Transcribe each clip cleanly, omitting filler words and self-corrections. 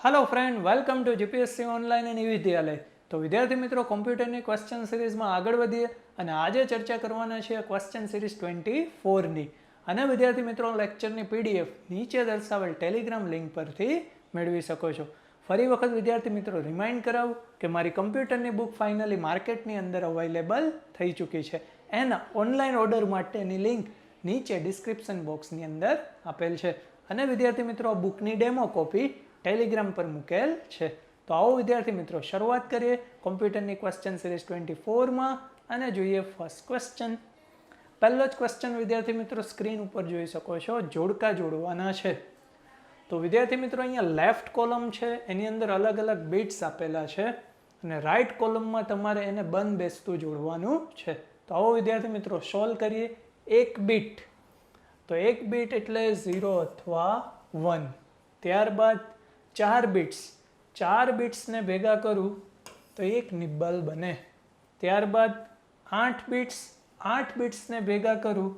Hello friend, welcome to GPSC online and E-Vidhyalay। तो विद्यार्थी मित्रों, कॉम्प्यूटरनी क्वेश्चन सीरीजમાં આગળ વધીએ અને આજે ચર્ચા કરવાના છે ક્વેશ્ચન સિરીઝ 24 ની। અને વિદ્યાર્થી મિત્રો, લેક્ચરની પીડીએફ નીચે દર્શાવેલ ટેલિગ્રામ લિંક પરથી મેળવી શકો છો। ફરી વખત વિદ્યાર્થી મિત્રો રિમાઇન્ડ કરાવું કે મારી કમ્પ્યુટરની બુક ફાઇનલી માર્કેટની અંદર અવેલેબલ થઈ ચૂકી છે। એના ઓનલાઈન ઓર્ડર માટેની લિંક નીચે ડિસ્ક્રિપ્શન બોક્સની અંદર આપેલ છે। અને વિદ્યાર્થી મિત્રો, બુકની ડેમો કોપી ટેલિગ્રામ પર મૂકેલ છે। તો આવો વિદ્યાર્થી મિત્રો શરૂઆત કરીએ કોમ્પ્યુટરની ક્વેશ્ચન સિરીઝ 24માં અને જોઈએ ફર્સ્ટ ક્વેશ્ચન। પહેલો જ ક્વેશ્ચન વિદ્યાર્થી મિત્રો સ્ક્રીન ઉપર જોઈ શકો છો, જોડકા જોડવાના છે। તો વિદ્યાર્થી મિત્રો અહીંયા લેફ્ટ કોલમ છે, એની અંદર અલગ અલગ બીટ્સ આપેલા છે અને રાઈટ કોલમમાં તમારે એને બંધ બેસતું જોડવાનું છે। તો આવો વિદ્યાર્થી મિત્રો સોલ્વ કરીએ। એક બીટ, તો એક બીટ એટલે 0 અથવા 1। ત્યારબાદ 4 બીટ્સ, 4 બીટ્સને ભેગા કરું તો એક નિબ્બલ બને। ત્યારબાદ 8 બીટ્સ, 8 બીટ્સને ભેગા કરું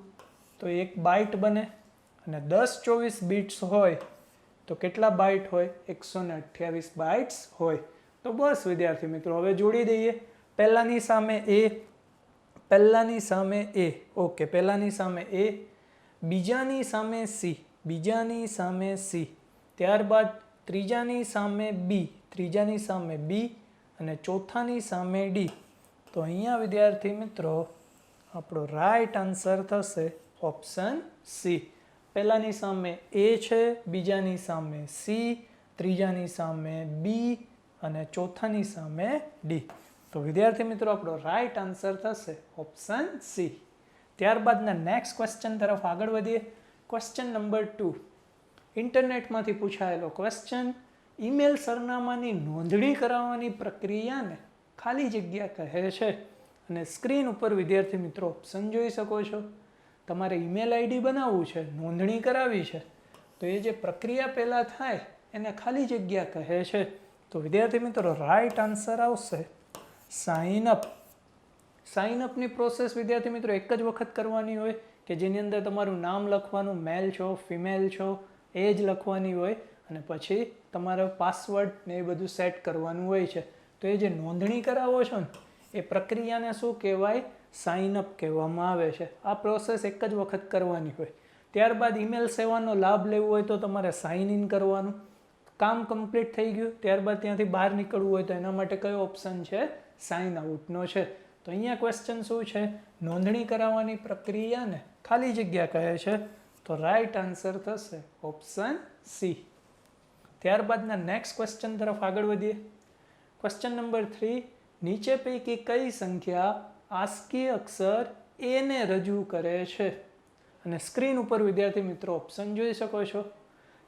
તો એક બાઇટ બને। અને 10-24 બીટ્સ હોય તો કેટલા બાઇટ હોય? 128 બાઇટ્સ હોય। તો બસ વિદ્યાર્થી મિત્રો હવે જોડી દઈએ। પહેલાની સામે એ, પહેલાની સામે એ, ઓકે, પહેલાની સામે એ, બીજાની સામે સી, બીજાની સામે સી, ત્યારબાદ ત્રીજાની સામે બી, ત્રીજાની સામે બી અને ચોથાની સામે ડી। તો અહીંયા વિદ્યાર્થી મિત્રો આપણો રાઈટ આન્સર થશે ઓપ્શન સી। પહેલાની સામે એ છે, બીજાની સામે સી, ત્રીજાની સામે બી અને ચોથાની સામે ડી। તો વિદ્યાર્થી મિત્રો આપણો રાઈટ આન્સર થશે ઓપ્શન સી। ત્યારબાદના નેક્સ્ટ ક્વેશ્ચન તરફ આગળ વધીએ। ક્વેશ્ચન નંબર 2, ઇન્ટરનેટમાંથી પૂછાયેલો ક્વેશ્ચન। ઈમેલ સરનામાની નોંધણી કરાવવાની પ્રક્રિયાને ખાલી જગ્યા કહે છે। અને સ્ક્રીન ઉપર વિદ્યાર્થી મિત્રો ઓપ્શન જોઈ શકો છો। તમારે ઈમેલ આઈડી બનાવવું છે, નોંધણી કરાવી છે, તો એ જે પ્રક્રિયા પહેલાં થાય એને ખાલી જગ્યા કહે છે। તો વિદ્યાર્થી મિત્રો રાઈટ આન્સર આવશે સાઇન અપ। સાઇન અપની પ્રોસેસ વિદ્યાર્થી મિત્રો એક જ વખત કરવાની હોય કે જેની અંદર તમારું નામ લખવાનું, મેલ છો, ફિમેલ છો, એજ લખવાની હોય અને પછી તમારો પાસવર્ડ ને એ બધું સેટ કરવાનું હોય છે। તો એ જે નોંધણી કરાવો છો ને એ પ્રક્રિયાને શું કહેવાય? સાઇન અપ કહેવામાં આવે છે। આ પ્રોસેસ એક જ વખત કરવાની હોય। ત્યારબાદ ઈમેલ સેવાનો લાભ લેવો હોય તો તમારે સાઇન ઇન કરવાનું। કામ કમ્પ્લીટ થઈ ગયું, ત્યારબાદ ત્યાંથી બહાર નીકળવું હોય તો એના માટે કયો ઓપ્શન છે? સાઇન આઉટનો છે। તો અહીંયા ક્વેશ્ચન શું છે? નોંધણી કરાવવાની પ્રક્રિયાને ખાલી જગ્યા કહે છે। તો રાઈટ આન્સર થશે ઓપ્શન સી। ત્યારબાદના નેક્સ્ટ ક્વેશ્ચન તરફ આગળ વધીએ। ક્વેશ્ચન નંબર 3, નીચે પૈકી કઈ સંખ્યા આસ્કી અક્ષર એ ને રજૂ કરે છે? અને સ્ક્રીન ઉપર વિદ્યાર્થી મિત્રો ઓપ્શન જોઈ શકો છો।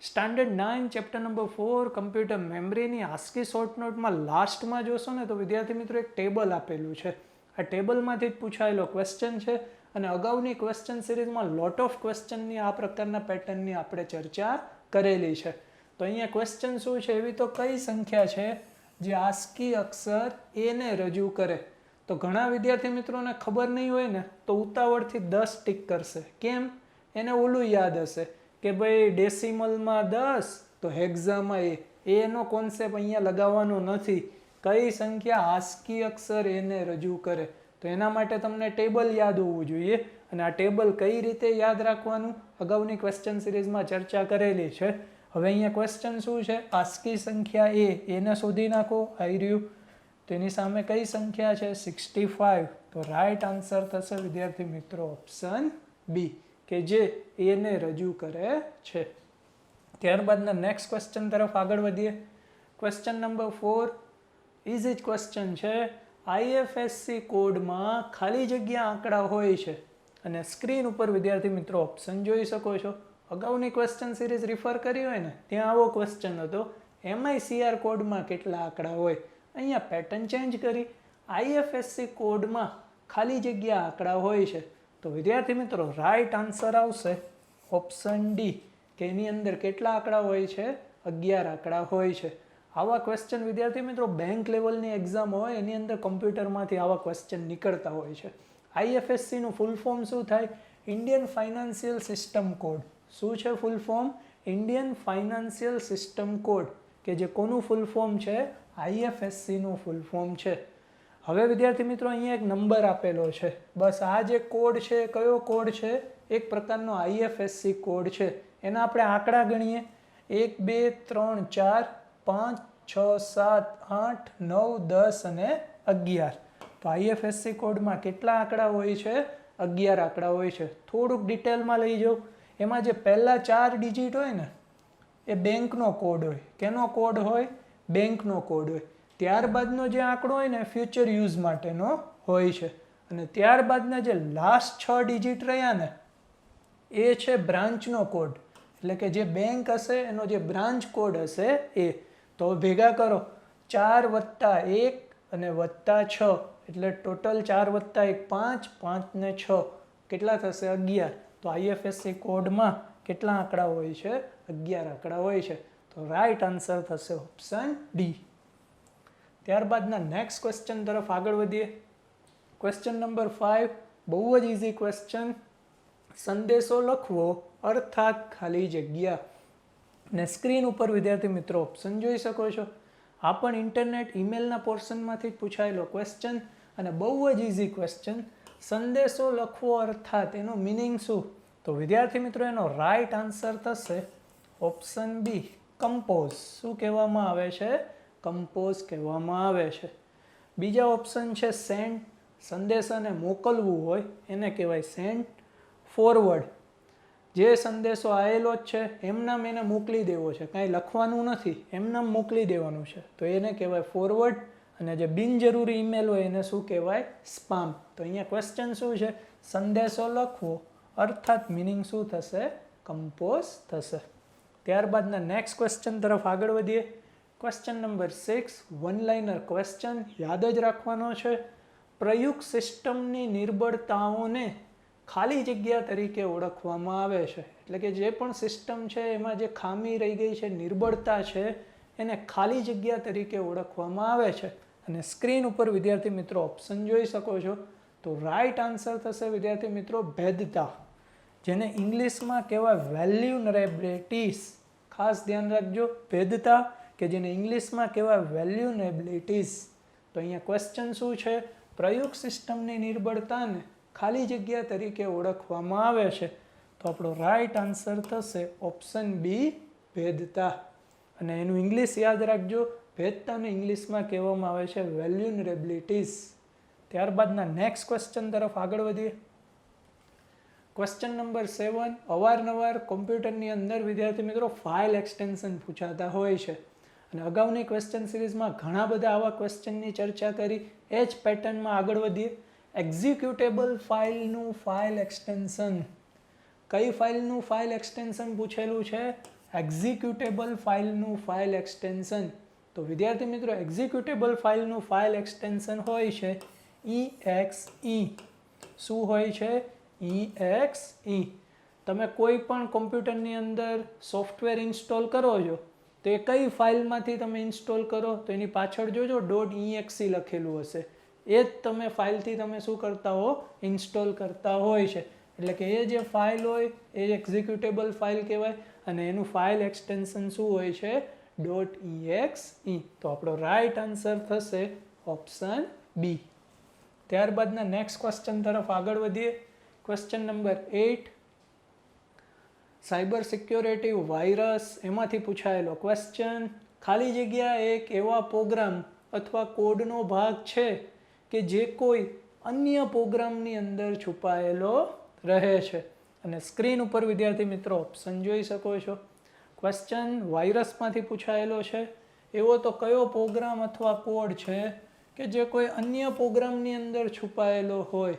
સ્ટાન્ડર્ડ 9 ચેપ્ટર નંબર 4 કમ્પ્યુટર મેમરીની આસ્કી શોર્ટ નોટમાં લાસ્ટમાં જોશો ને તો વિદ્યાર્થી મિત્રો એક ટેબલ આપેલું છે। આ ટેબલમાંથી જ પૂછાયેલો ક્વેશ્ચન છે અને અગાઉની ક્વેશ્ચન સિરીઝમાં લોટ ઓફ ક્વેશ્ચનની આ પ્રકારના પેટર્નની આપણે ચર્ચા કરેલી છે। તો અહીંયા ક્વેશ્ચન શું છે? એવી તો કઈ સંખ્યા છે જે આસ્કી અક્ષર એ ને રજૂ કરે? તો ઘણા વિદ્યાર્થી મિત્રોને ખબર નહીં હોય ને તો ઉતાવળથી 10 ટીક કરશે। કેમ? એને ઓલું યાદ હશે કે ભાઈ ડેસિમલમાં 10 તો હેક્ઝામાં એનો કોન્સેપ્ટ અહીંયા લગાવવાનો નથી। કઈ સંખ્યા આસ્કી અક્ષર એને રજૂ કરે? તો એના માટે તમને ટેબલ યાદ હોવું જોઈએ અને આ ટેબલ કઈ રીતે યાદ રાખવાનું અગાઉની ક્વેશ્ચન સિરીઝમાં ચર્ચા કરેલી છે। હવે અહીંયા ક્વેશ્ચન શું છે? આસ્કી સંખ્યા એને શોધી નાખો, આવી રહ્યું। તો એની સામે કઈ સંખ્યા છે? 65। તો રાઈટ આન્સર થશે વિદ્યાર્થી મિત્રો ઓપ્શન બી કે જે એને રજૂ કરે છે। ત્યારબાદના નેક્સ્ટ ક્વેશ્ચન તરફ આગળ વધીએ। ક્વેશ્ચન નંબર 4 ઇઝી જ ક્વેશ્ચન છે। આઈએફએસસી કોડમાં ખાલી જગ્યા આંકડા હોય છે અને સ્ક્રીન ઉપર વિદ્યાર્થી મિત્રો ઓપ્શન જોઈ શકો છો। અગાઉની ક્વેશ્ચન સિરીઝ રિફર કરી હોય ને ત્યાં આવો ક્વેશ્ચન હતો, MICR કોડમાં કેટલા આંકડા હોય? અહીંયા પેટર્ન ચેન્જ કરી, આઈએફએસસી કોડમાં ખાલી જગ્યા આંકડા હોય છે। તો વિદ્યાર્થી મિત્રો રાઈટ આન્સર આવશે ઓપ્શન ડી કે એની અંદર કેટલા આંકડા હોય છે? 11 આંકડા હોય છે। આવા ક્વેશ્ચન વિદ્યાર્થી મિત્રો બેંક લેવલની એક્ઝામ હોય એની અંદર કમ્પ્યુટરમાંથી આવા ક્વેશ્ચન નીકળતા હોય છે। આઈએફએસસીનું ફૂલ ફોર્મ શું થાય? Indian financial system code. શું છે full form? Indian financial system code. કે જે કોનું ફૂલ ફોર્મ છે, IFSCનું ફૂલ ફોર્મ છે. હવે વિદ્યાર્થી મિત્રો અહીંયા એક નંબર આપેલો છે, બસ આ જે કોડ છે કયો કોડ છે, એક પ્રકારનો IFSC કોડ છે. એના આપણે આંકડા ગણીએ 1 2 3 4 5 6 7 8 9 10 અને 11. તો IFSC કોડમાં કેટલા આંકડા હોય છે, 11 આંકડા હોય છે. થોડુંક ડિટેલમાં લઈ જાઉં. એમાં જે પહેલા 4 ડિજિટ હોય ને એ બેંકનો કોડ હોય. કેનો કોડ હોય, બેંકનો કોડ હોય. ત્યારબાદનો જે આંકડો હોય ને ફ્યુચર યુઝ માટેનો હોય છે. અને ત્યારબાદના જે લાસ્ટ 6 ડિજિટ રહ્યા ને એ છે બ્રાન્ચનો કોડ, એટલે કે જે બેંક હશે એનો જે બ્રાન્ચ કોડ હશે એ. તો ભેગા કરો 4 + 1 અને +6, એટલે ટોટલ 4 + 1 5, 5 ને 6 કેટલા થશે, 11. તો IFSC કોડમાં કેટલા આંકડા હોય છે, 11 આંકડા હોય છે. તો રાઈટ આન્સર થશે ઓપ્શન ડી. ત્યારબાદના નેક્સ્ટ ક્વેશ્ચન તરફ આગળ વધીએ. ક્વેશ્ચન નંબર 5, બહુ જ ઇઝી ક્વેશ્ચન. સંદેશો લખવો અર્થાત ખાલી જગ્યા. ને સ્ક્રીન ઉપર વિદ્યાર્થી મિત્રો ઓપ્શન જોઈ શકો છો. આ પણ ઇન્ટરનેટ ઈમેલના પોર્શનમાંથી પૂછાયેલો ક્વેશ્ચન અને બહુ જ ઇઝી ક્વેશ્ચન. સંદેશો લખવો અર્થાત એનો મિનિંગ શું? તો વિદ્યાર્થી મિત્રો એનો રાઈટ આન્સર થશે ઓપ્શન બી, કમ્પોઝ. શું કહેવામાં આવે છે, કમ્પોઝ કહેવામાં આવે છે. બીજા ઓપ્શન છે સેન્ડ. સંદેશાને મોકલવું હોય એને કહેવાય સેન્ડ. ફોરવર્ડ, જે સંદેશો આવેલો જ છે એમનામ એને મોકલી દેવો છે, કાંઈ લખવાનું નથી, એમનામ મોકલી દેવાનું છે, તો એને કહેવાય ફોરવર્ડ. અને જે બિનજરૂરી ઈમેલ હોય એને શું કહેવાય, સ્પામ. તો અહીંયા ક્વેશ્ચન શું છે, સંદેશો લખવો અર્થાત મિનિંગ શું થશે, કમ્પોઝ થશે. ત્યારબાદના નેક્સ્ટ ક્વેશ્ચન તરફ આગળ વધીએ. Question number 6, one liner question. યાદ જ રાખવાનો છે. પ્રયુક્ત સિસ્ટમની નિર્બળતાઓને ખાલી જગ્યા તરીકે ઓળખવામાં આવે છે. એટલે કે જે પણ સિસ્ટમ છે એમાં જે ખામી રહી ગઈ છે, નિર્બળતા છે, એને ખાલી જગ્યા તરીકે ઓળખવામાં આવે છે. અને સ્ક્રીન ઉપર વિદ્યાર્થી મિત્રો ઓપ્શન જોઈ શકો છો. તો રાઈટ આન્સર થશે વિદ્યાર્થી મિત્રો ભેદતા, જેને ઇંગ્લિશમાં કહેવાય વેલ્યુનરેબિલિટીઝ. ખાસ ધ્યાન રાખજો, ભેદતા કે જેને ઇંગ્લિશમાં કહેવાય વેલ્યુનેબિલિટીઝ. તો અહીંયા ક્વેશ્ચન શું છે, પ્રયુક્ત સિસ્ટમની નિર્બળતાને ખાલી જગ્યા તરીકે ઓળખવામાં આવે છે. તો આપણો રાઈટ આન્સર થશે ઓપ્શન બી, ભેદતા. અને એનું ઇંગ્લિશ યાદ રાખજો, ભેદતાને ઇંગ્લિશમાં કહેવામાં આવે છે વેલ્યુનરેબિલિટીઝ. ત્યારબાદના નેક્સ્ટ ક્વેશ્ચન તરફ આગળ વધીએ. ક્વેશ્ચન નંબર 7, અવારનવાર કોમ્પ્યુટરની અંદર વિદ્યાર્થી મિત્રો ફાઇલ એક્સટેન્શન પૂછાતા હોય છે. અને અગાઉની ક્વેશ્ચન સિરીઝમાં ઘણા બધા આવા ક્વેશ્ચનની ચર્ચા કરી. એ જ પેટર્નમાં આગળ વધીએ. એક્ઝિક્યુટેબલ ફાઇલનું ફાઇલ એક્સટેન્શન. કઈ ફાઇલનું ફાઇલ એક્સટેન્શન પૂછેલું છે, એક્ઝિક્યુટેબલ ફાઇલનું ફાઇલ એક્સટેન્શન. તો વિદ્યાર્થી મિત્રો એક્ઝિક્યુટેબલ ફાઇલનું ફાઇલ એક્સટેન્શન હોય છે EXE. શું હોય છે, EXE. તમે કોઈ પણ કોમ્પ્યુટરની અંદર સોફ્ટવેર ઇન્સ્ટોલ કરો છો તો એ કઈ ફાઇલમાંથી તમે ઇન્સ્ટોલ કરો, તો એની પાછળ જોજો .exe લખેલું હશે. એ જ તમે ફાઇલથી તમે શું કરતા હો, ઇન્સ્ટોલ કરતા હોય છે. એટલે કે એ જે ફાઇલ હોય એ એક્ઝિક્યુટેબલ ફાઇલ કહેવાય અને એનું ફાઇલ એક્સટેન્શન શું હોય છે, .exe. તો આપણો રાઈટ આન્સર થશે ઓપ્શન બી. ત્યારબાદના નેક્સ્ટ ક્વેશ્ચન તરફ આગળ વધીએ. Question number 8, cyber security virus. એમાંથી પૂછાયેલો ક્વેશ્ચન. ખાલી જગ્યા એક એવા પ્રોગ્રામ અથવા કોડનો ભાગ છે કે જે કોઈ અન્ય પ્રોગ્રામની અંદર છુપાયેલો રહે છે. અને સ્ક્રીન ઉપર વિદ્યાર્થી મિત્રો ઓપ્શન જોઈ શકો છો. ક્વેશ્ચન વાયરસમાંથી પૂછાયેલો છે. એવો તો કયો પ્રોગ્રામ અથવા કોડ છે કે જે કોઈ અન્ય પ્રોગ્રામની અંદર છુપાયેલો હોય?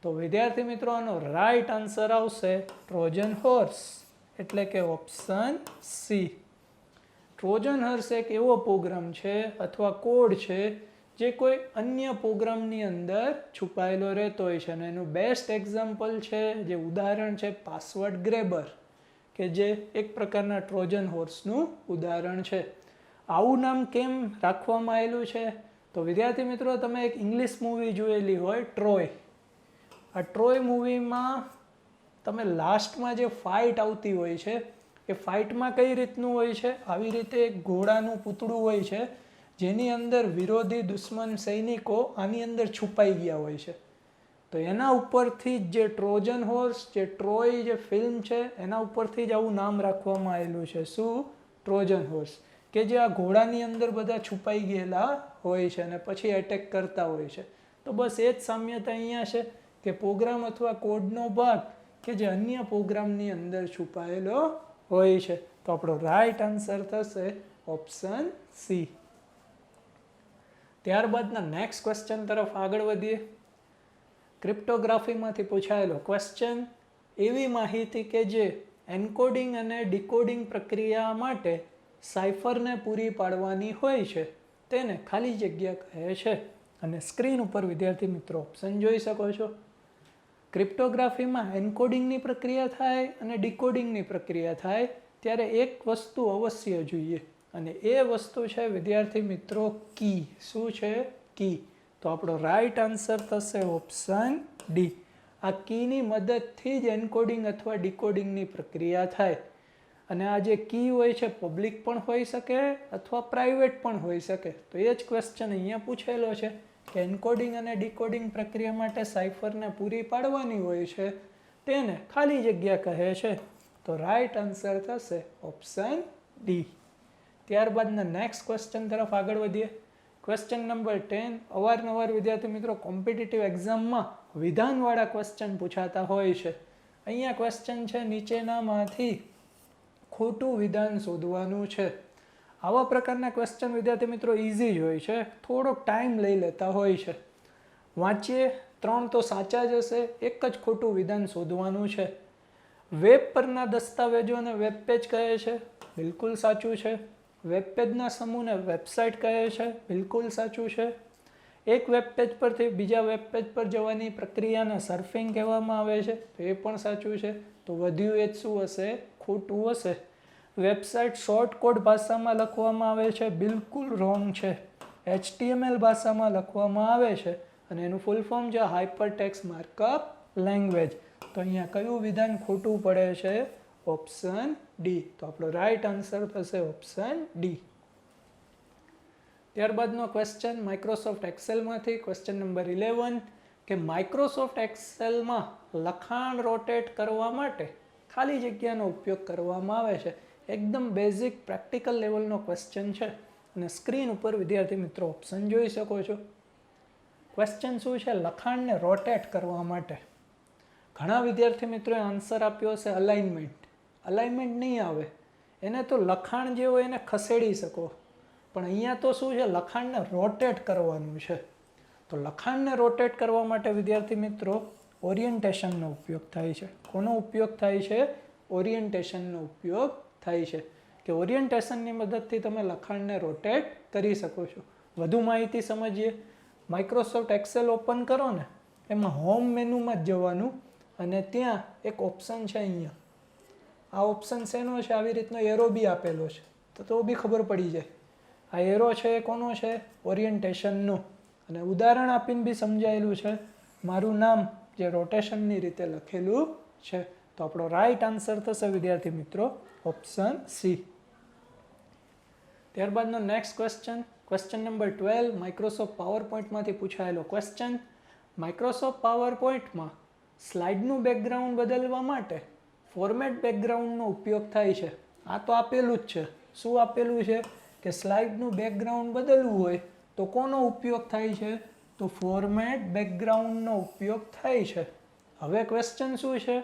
તો વિદ્યાર્થી મિત્રો આનો રાઈટ આન્સર આવશે ટ્રોજન હોર્સ, એટલે કે ઓપ્શન સી. ટ્રોજન હોર્સ એક એવો પ્રોગ્રામ છે અથવા કોડ છે જે કોઈ અન્ય પ્રોગ્રામની અંદર છુપાયેલો રહેતો હોય છે. અને એનું બેસ્ટ એક્ઝામ્પલ છે, જે ઉદાહરણ છે, પાસવર્ડ ગ્રેબર, કે જે એક પ્રકારના ટ્રોજન હોર્સનું ઉદાહરણ છે. આવું નામ કેમ રાખવામાં આવેલું છે? તો વિદ્યાર્થી મિત્રો તમે એક ઇંગ્લિશ મૂવી જોયેલી હોય, ટ્રોય. આ ટ્રોય મૂવીમાં તમે લાસ્ટમાં જે ફાઇટ આવતી હોય છે કે ફાઇટમાં કઈ રીતનું હોય છે, આવી રીતે એક ઘોડાનું પૂતળું હોય છે જેની અંદર વિરોધી દુશ્મન સૈનિકો આની અંદર છુપાઈ ગયા હોય છે. તો એના ઉપરથી જે ટ્રોજન હોર્સ, જે ટ્રોય જે ફિલ્મ છે એના ઉપરથી જ આવું નામ રાખવામાં આવેલું છે. શું? ટ્રોજન હોર્સ, કે જે આ ઘોડાની અંદર બધા છુપાઈ ગયેલા હોય છે અને પછી એટેક કરતા હોય છે. તો બસ એ જ સામ્યતા અહીંયા છે કે પ્રોગ્રામ અથવા કોડનો ભાગ કે જે અન્ય પ્રોગ્રામની અંદર છુપાયેલો હોય છે. તો આપણો રાઈટ આન્સર થશે ઓપ્શન સી. ત્યારબાદના નેક્સ્ટ ક્વેશ્ચન તરફ આગળ વધીએ. ક્રિપ્ટોગ્રાફીમાંથી પૂછાયેલો ક્વેશ્ચન, એવી માહિતી કે જે એન્કોડિંગ અને ડિકોડિંગ પ્રક્રિયા માટે સાઇફરને પૂરી પાડવાની હોય છે તેને ખાલી જગ્યા કહે છે. અને સ્ક્રીન ઉપર વિદ્યાર્થી મિત્રો ઓપ્શન જોઈ શકો છો. ક્રિપ્ટોગ્રાફીમાં એન્કોડિંગની પ્રક્રિયા થાય અને ડિકોડિંગની પ્રક્રિયા થાય ત્યારે એક વસ્તુ અવશ્ય જોઈએ અને એ વસ્તુ છે વિદ્યાર્થી મિત્રો કી. શું છે? કી. તો આપણો રાઈટ આન્સર થશે ઓપ્શન ડી. આ કીની મદદથી જ એન્કોડિંગ અથવા ડિકોડિંગની પ્રક્રિયા થાય. અને આ જે કી હોય છે પબ્લિક પણ હોઈ શકે અથવા પ્રાઇવેટ પણ હોઈ શકે. તો એ જ ક્વેશ્ચન અહીંયા પૂછેલો છે કે એન્કોડિંગ અને ડિકોડિંગ પ્રક્રિયા માટે સાઇફરને પૂરી પાડવાની હોય છે તેને ખાલી જગ્યા કહે છે. તો રાઈટ આન્સર થશે ઓપ્શન ડી. ત્યારબાદના નેક્સ્ટ ક્વેશ્ચન તરફ આગળ વધીએ. Question number 10. અવારનવાર વિદ્યાર્થી મિત્રો કોમ્પિટિટિવ એક્ઝામમાં વિધાનવાળા ક્વેશ્ચન પૂછાતા હોય છે. અહીંયા ક્વેશ્ચન છે, નીચેનામાંથી ખોટું વિધાન શોધવાનું છે. આવા પ્રકારના ક્વેશ્ચન વિદ્યાર્થી મિત્રો ઇઝી જ હોય છે, થોડોક ટાઈમ લઈ લેતા હોય છે. વાંચીએ, 3 તો સાચા જ હશે, એક જ ખોટું વિધાન શોધવાનું છે. વેબ પરના દસ્તાવેજોને વેબ પેજ કહે છે, બિલકુલ સાચું છે. વેબ પેજના સમૂહને વેબસાઇટ કહે છે, બિલકુલ સાચું છે. એક વેબ પેજ પરથી બીજા વેબ પેજ પર જવાની પ્રક્રિયાને સર્ફિંગ કહેવામાં આવે છે, તો એ પણ સાચું છે. તો વધ્યું એ જ શું હશે? ખોટું હશે. વેબસાઇટ શોર્ટ કોડ ભાષામાં લખવામાં આવે છે, બિલકુલ રોંગ છે. HTML ભાષામાં લખવામાં આવે છે અને એનું ફૂલ ફોર્મ છે હાઇપરટેક્સ્ટ માર્કઅપ લેંગ્વેજ. તો અહીંયા કયું વિધાન ખોટું પડે છે? Option D. તો આપણો રાઈટ આન્સર થશે ઓપ્શન ડી. ત્યારબાદનો ક્વેશ્ચન માઇક્રોસોફ્ટ એક્સેલમાંથી ક્વેશ્ચન નંબર 11 કે માઇક્રોસોફ્ટ એક્સેલમાં લખાણ રોટેટ કરવા માટે ખાલી જગ્યાનો ઉપયોગ કરવામાં આવે છે. એકદમ બેઝિક પ્રેક્ટિકલ લેવલનો ક્વેશ્ચન છે અને સ્ક્રીન ઉપર વિદ્યાર્થી મિત્રો ઓપ્શન જોઈ શકો છો. ક્વેશ્ચન શું છે? લખાણને રોટેટ કરવા માટે. ઘણા વિદ્યાર્થી મિત્રોએ આન્સર આપ્યો હશે અલાઇનમેન્ટ. અલાઇનમેન્ટ નહીં આવે, એને તો લખાણ જે હોય એને ખસેડી શકો, પણ અહીંયા તો શું છે? લખાણને રોટેટ કરવાનું છે. તો લખાણને રોટેટ કરવા માટે વિદ્યાર્થી મિત્રો ઓરિએન્ટેશનનો ઉપયોગ થાય છે. કોનો ઉપયોગ થાય છે? ઓરિએન્ટેશનનો ઉપયોગ થાય છે કે ઓરિએન્ટેશનની મદદથી તમે લખાણને રોટેટ કરી શકો છો. વધુ માહિતી સમજીએ. માઇક્રોસોફ્ટ એક્સેલ ઓપન કરો ને, એમાં હોમ મેનુમાં જ જવાનું અને ત્યાં એક ઓપ્શન છે અહીંયા. આ ઓપ્શન શેનો છે? આવી રીતનો એરો બી આપેલો છે, તો બી ખબર પડી જાય. આ એરો છે એ કોનો છે? ઓરિએન્ટેશનનો. અને ઉદાહરણ આપીને બી સમજાયેલું છે. મારું નામ જે રોટેશનની રીતે લખેલું છે. તો આપણો રાઈટ આન્સર થશે વિદ્યાર્થી મિત્રો ઓપ્શન સી. ત્યારબાદનો next question number 12 Microsoft power પોઈન્ટમાંથી પૂછાયેલો ક્વેશ્ચન. માઇક્રોસોફ્ટ પાવર પોઈન્ટમાં સ્લાઇડનું બેકગ્રાઉન્ડ બદલવા માટે ફોર્મેટ બેકગ્રાઉન્ડનો ઉપયોગ થાય છે. આ તો આપેલું જ છે. શું આપેલું છે? કે સ્લાઇડનું બેકગ્રાઉન્ડ બદલવું હોય તો કોનો ઉપયોગ થાય છે? તો ફોર્મેટ બેકગ્રાઉન્ડનો ઉપયોગ થાય છે. હવે ક્વેશ્ચન શું છે?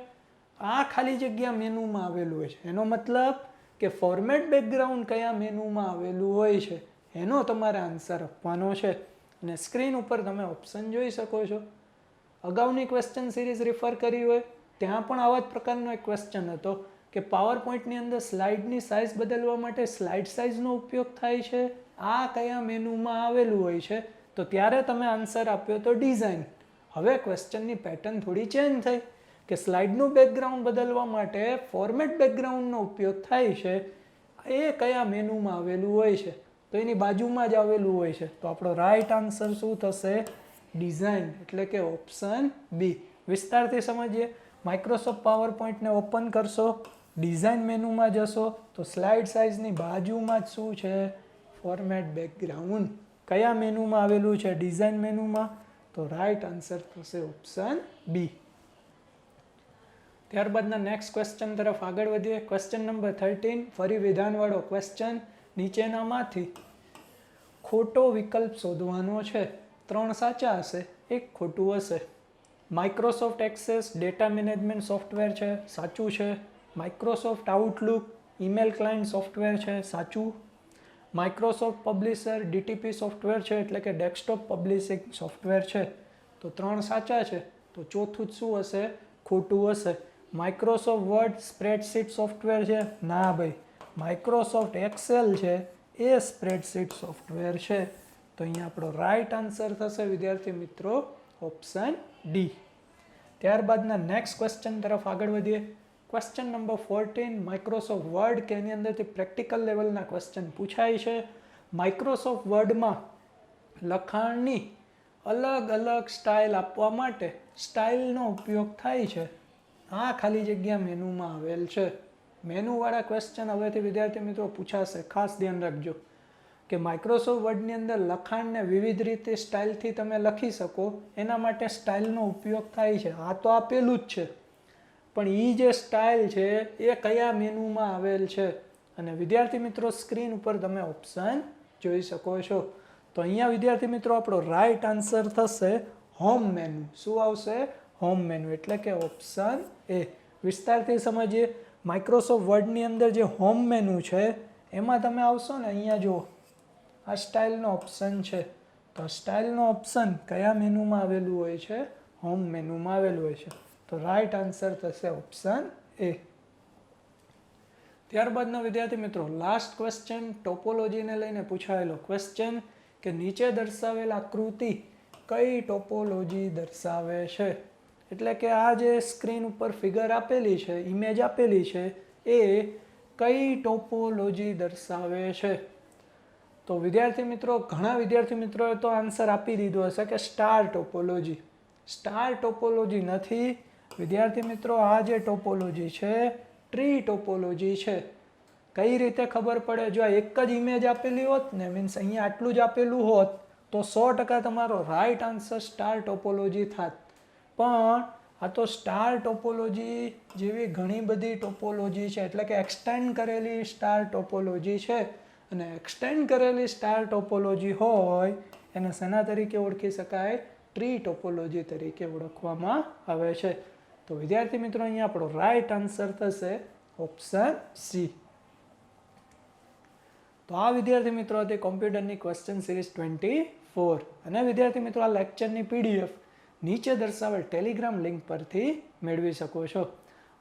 આ ખાલી જગ્યા મેનુમાં આવેલું હોય છે. એનો મતલબ કે ફોર્મેટ બેકગ્રાઉન્ડ કયા મેનુમાં આવેલું હોય છે એનો તમારે આન્સર આપવાનો છે. અને સ્ક્રીન ઉપર તમે ઓપ્શન જોઈ શકો છો. અગાઉની ક્વેશ્ચન સિરીઝ રિફર કરી હોય ત્યાં પણ આવા જ પ્રકારનો એક ક્વેશ્ચન હતો કે પાવર પોઈન્ટની અંદર સ્લાઇડની સાઇઝ બદલવા માટે સ્લાઇડ સાઇઝનો ઉપયોગ થાય છે. આ કયા મેનુમાં આવેલું હોય છે? તો ત્યારે તમે આન્સર આપ્યો તો ડિઝાઇન. હવે ક્વેશ્ચનની પેટર્ન થોડી ચેન્જ થઈ કે સ્લાઇડનું બેકગ્રાઉન્ડ બદલવા માટે ફોર્મેટ બેકગ્રાઉન્ડનો ઉપયોગ થાય છે. એ કયા મેનુમાં આવેલું હોય છે? તો એની બાજુમાં જ આવેલું હોય છે. તો આપણો રાઈટ આન્સર શું થશે? ડિઝાઇન, એટલે કે ઓપ્શન બી. વિસ્તારથી સમજીએ. માઇક્રોસોફ્ટ પાવર પોઈન્ટને ઓપન કરશો ડિઝાઇન મેનુમાં જશો તો સ્લાઇડ સાઇઝની બાજુમાં જ શું છે, ફોર્મેટ બેકગ્રાઉન્ડ. કયા મેનુમાં આવેલું છે, ડિઝાઇન મેનુમાં. તો રાઈટ આન્સર થશે ઓપ્શન બી. ત્યારબાદના નેક્સ્ટ ક્વેશ્ચન તરફ આગળ વધીએ. ક્વેશ્ચન નંબર 13, ફરી વિધાનવાળો ક્વેશ્ચન. નીચેનામાંથી ખોટો વિકલ્પ શોધવાનો છે. 3 સાચા હશે, 1 ખોટું હશે. Microsoft access data management software છે, સાચું છે. Microsoft Outlook email client software છે, સાચું. માઇક્રોસોફ્ટ પબ્લિશર ડીટીપી સોફ્ટવેર છે, એટલે કે ડેસ્કટોપ પબ્લિશિંગ સોફ્ટવેર છે. તો 3 સાચા છે, તો ચોથું જ શું હશે, ખોટું હશે. માઇક્રોસોફ્ટ વર્ડ સ્પ્રેડશીટ સોફ્ટવેર છે, ના ભાઈ. માઇક્રોસોફ્ટ એક્સેલ છે એ સ્પ્રેડશીટ સોફ્ટવેર છે. તો અહીંયા આપણો રાઈટ આન્સર થશે વિદ્યાર્થી મિત્રો ઓપ્શન ડી. ત્યારબાદના નેક્સ્ટ ક્વેશ્ચન તરફ આગળ વધીએ. ક્વેશ્ચન નંબર 14, માઇક્રોસોફ્ટ વર્ડ કે એની અંદરથી પ્રેક્ટિકલ લેવલના ક્વેશ્ચન પૂછાય છે. માઇક્રોસોફ્ટ વર્ડમાં લખાણની અલગ અલગ સ્ટાઇલ આપવા માટે સ્ટાઇલનો ઉપયોગ થાય છે. આ ખાલી જગ્યા મેનુમાં આવેલ છે. મેનુવાળા ક્વેશ્ચન હવેથી વિદ્યાર્થી મિત્રો પૂછાશે, ખાસ ધ્યાન રાખજો કે માઇક્રોસોફ્ટ વર્ડની અંદર લખાણને વિવિધ રીતે સ્ટાઇલથી તમે લખી શકો એના માટે સ્ટાઇલનો ઉપયોગ થાય છે. આ તો આપેલું જ છે, પણ એ જે સ્ટાઇલ છે એ કયા મેનુમાં આવેલ છે. અને વિદ્યાર્થી મિત્રો સ્ક્રીન ઉપર તમે ઓપ્શન જોઈ શકો છો. તો અહીંયા વિદ્યાર્થી મિત્રો આપણો રાઈટ આન્સર થશે હોમ મેનુ. શું આવશે, હોમ મેનુ, એટલે કે ઓપ્શન એ. વિસ્તારથી સમજીએ. માઇક્રોસોફ્ટ વર્ડની અંદર જે હોમ મેનુ છે એમાં તમે આવશો ને, અહીંયા જુઓ આ સ્ટાઇલનો ઓપ્શન છે. તો સ્ટાઇલનો ઓપ્શન કયા મેનુમાં આવેલું હોય છે, હોમ મેનુમાં આવેલું હોય છે. તો રાઈટ આન્સર થશે ઓપ્શન એ. ત્યારબાદનો વિદ્યાર્થી મિત્રો લાસ્ટ ક્વેશ્ચન, ટોપોલોજીને લઈને પૂછાયેલો ક્વેશ્ચન કે નીચે દર્શાવેલ આકૃતિ કઈ ટોપોલોજી દર્શાવે છે. એટલે કે આ જે સ્ક્રીન ઉપર ફિગર આપેલી છે, ઇમેજ આપેલી છે, એ કઈ ટોપોલોજી દર્શાવે છે. તો વિદ્યાર્થી મિત્રો ઘણા વિદ્યાર્થી મિત્રોએ તો આન્સર આપી દીધો હશે કે સ્ટાર ટોપોલોજી. સ્ટાર ટોપોલોજી નથી વિદ્યાર્થી મિત્રો. આ જે ટોપોલોજી છે ટ્રી ટોપોલોજી છે. કઈ રીતે ખબર પડે, જો આ એક જ ઇમેજ આપેલી હોત ને, મીન્સ અહીંયા આટલું જ આપેલું હોત તો 100% તમારો રાઈટ આન્સર સ્ટાર ટોપોલોજી થાત. પણ આ તો સ્ટાર ટોપોલોજી જેવી ઘણી બધી ટોપોલોજી છે, એટલે કે એક્સટેન્ડ કરેલી સ્ટાર ટોપોલોજી છે. અને એક્સટેન્ડ કરેલી સ્ટાર ટોપોલોજી હોય એને શેના તરીકે ઓળખી શકાય, ટ્રી ટોપોલોજી તરીકે ઓળખવામાં આવે છે. તો વિદ્યાર્થી મિત્રો અહીંયા આપણો રાઈટ આન્સર થશે ઓપ્શન સી. તો આ વિદ્યાર્થી મિત્રો હતી કોમ્પ્યુટરની ક્વેશ્ચન સિરીઝ 24. અને વિદ્યાર્થી મિત્રો આ લેક્ચરની પીડીએફ નીચે દર્શાવેલ ટેલિગ્રામ લિંક પરથી મેળવી શકો છો.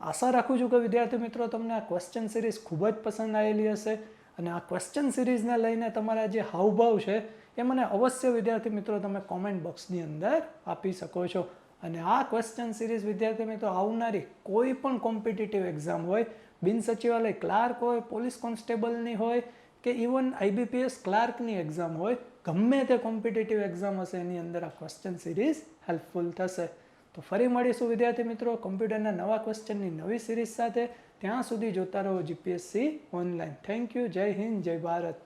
આશા રાખું છું કે વિદ્યાર્થી મિત્રો તમને આ ક્વેશ્ચન સિરીઝ ખૂબ જ પસંદ આવેલી હશે. અને આ ક્વેશ્ચન સિરીઝને લઈને તમારા જે હાવભાવ છે એ મને અવશ્ય વિદ્યાર્થી મિત્રો તમે કોમેન્ટ બોક્સની અંદર આપી શકો છો. અને આ ક્વેશ્ચન સિરીઝ વિદ્યાર્થી મિત્રો આવનારી કોઈ પણ કોમ્પિટિટિવ એક્ઝામ હોય, બિન સચિવાલય ક્લાર્ક હોય, પોલીસ કોન્સ્ટેબલની હોય કે ઇવન IBPS ક્લાર્કની એક્ઝામ હોય, ગમે તે કોમ્પિટિટિવ એક્ઝામ હશે એની અંદર આ ક્વેશ્ચન સિરીઝ હેલ્પફુલ થશે. તો ફરી મળીશું વિદ્યાર્થી મિત્રો કોમ્પ્યુટરના નવા ક્વેશ્ચનની નવી સિરીઝ સાથે. ત્યાં સુધી જોતા રહો GPSC ઓનલાઈન. Thank you. જય હિન્દ, જય ભારત.